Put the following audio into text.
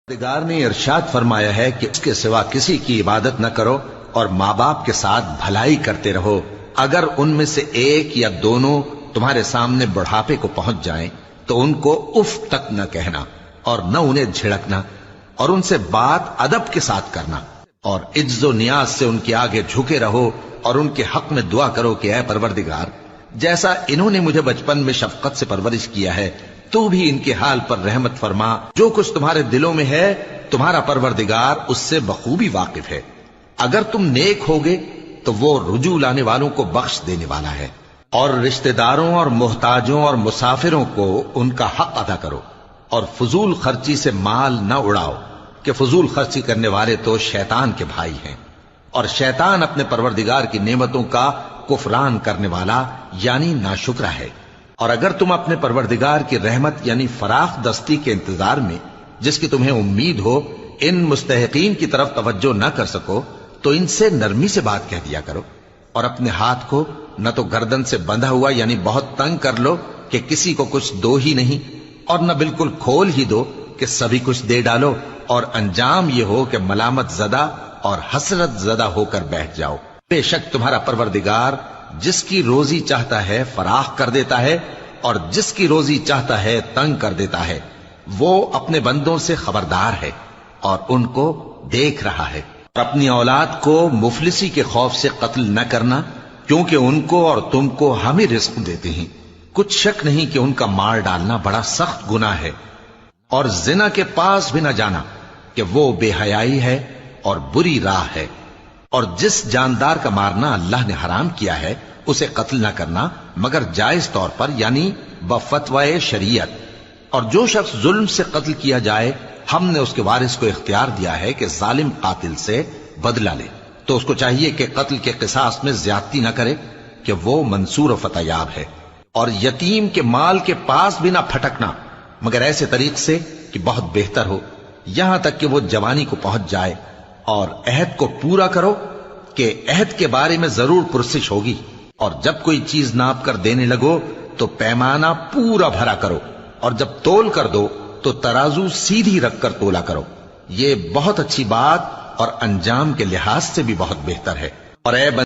پروردگار نے ارشاد فرمایا ہے کہ اس کے سوا کسی کی عبادت نہ کرو اور ماں باپ کے ساتھ بھلائی کرتے رہو۔ اگر ان میں سے ایک یا دونوں تمہارے سامنے بڑھاپے کو پہنچ جائیں تو ان کو اف تک نہ کہنا اور نہ انہیں جھڑکنا، اور ان سے بات ادب کے ساتھ کرنا، اور عجز و نیاز سے ان کے آگے جھکے رہو اور ان کے حق میں دعا کرو کہ اے پروردگار، جیسا انہوں نے مجھے بچپن میں شفقت سے پرورش کیا ہے تو بھی ان کے حال پر رحمت فرما۔ جو کچھ تمہارے دلوں میں ہے تمہارا پروردگار اس سے بخوبی واقف ہے۔ اگر تم نیک ہوگے تو وہ رجوع لانے والوں کو بخش دینے والا ہے۔ اور رشتہ داروں اور محتاجوں اور مسافروں کو ان کا حق ادا کرو، اور فضول خرچی سے مال نہ اڑاؤ کہ فضول خرچی کرنے والے تو شیطان کے بھائی ہیں، اور شیطان اپنے پروردگار کی نعمتوں کا کفران کرنے والا یعنی ناشکرا ہے۔ اور اگر تم اپنے پروردگار کی رحمت یعنی فراخ دستی کے انتظار میں، جس کی تمہیں امید ہو، ان مستحقین کی طرف توجہ نہ کر سکو تو ان سے نرمی سے بات کہہ دیا کرو، اور اپنے ہاتھ کو نہ تو گردن سے بندھا ہوا یعنی بہت تنگ کر لو کہ کسی کو کچھ دو ہی نہیں، اور نہ بالکل کھول ہی دو کہ سبھی کچھ دے ڈالو، اور انجام یہ ہو کہ ملامت زدہ اور حسرت زدہ ہو کر بیٹھ جاؤ۔ بے شک تمہارا پروردگار جس کی روزی چاہتا ہے فراخ کر دیتا ہے، اور جس کی روزی چاہتا ہے تنگ کر دیتا ہے۔ وہ اپنے بندوں سے خبردار ہے اور ان کو دیکھ رہا ہے۔ اور اپنی اولاد کو مفلسی کے خوف سے قتل نہ کرنا، کیونکہ ان کو اور تم کو ہم ہی رزق دیتے ہیں۔ کچھ شک نہیں کہ ان کا مار ڈالنا بڑا سخت گناہ ہے۔ اور زنا کے پاس بھی نہ جانا کہ وہ بے حیائی ہے اور بری راہ ہے۔ اور جس جاندار کا مارنا اللہ نے حرام کیا ہے اسے قتل نہ کرنا مگر جائز طور پر یعنی بفتوائے شریعت۔ اور جو شخص ظلم سے قتل کیا جائے ہم نے اس کے وارث کو اختیار دیا ہے کہ ظالم قاتل سے بدلہ لے، تو اس کو چاہیے کہ قتل کے قصاص میں زیادتی نہ کرے کہ وہ منصور و فتح یاب ہے۔ اور یتیم کے مال کے پاس بھی نہ پھٹکنا مگر ایسے طریق سے کہ بہت بہتر ہو، یہاں تک کہ وہ جوانی کو پہنچ جائے۔ اور عہد کو پورا کرو کہ عہد کے بارے میں ضرور پرسش ہوگی، اور جب کوئی چیز ناپ کر دینے لگو تو پیمانہ پورا بھرا کرو، اور جب تول کر دو تو ترازو سیدھی رکھ کر تولا کرو۔ یہ بہت اچھی بات اور انجام کے لحاظ سے بھی بہت بہتر ہے۔ اور اے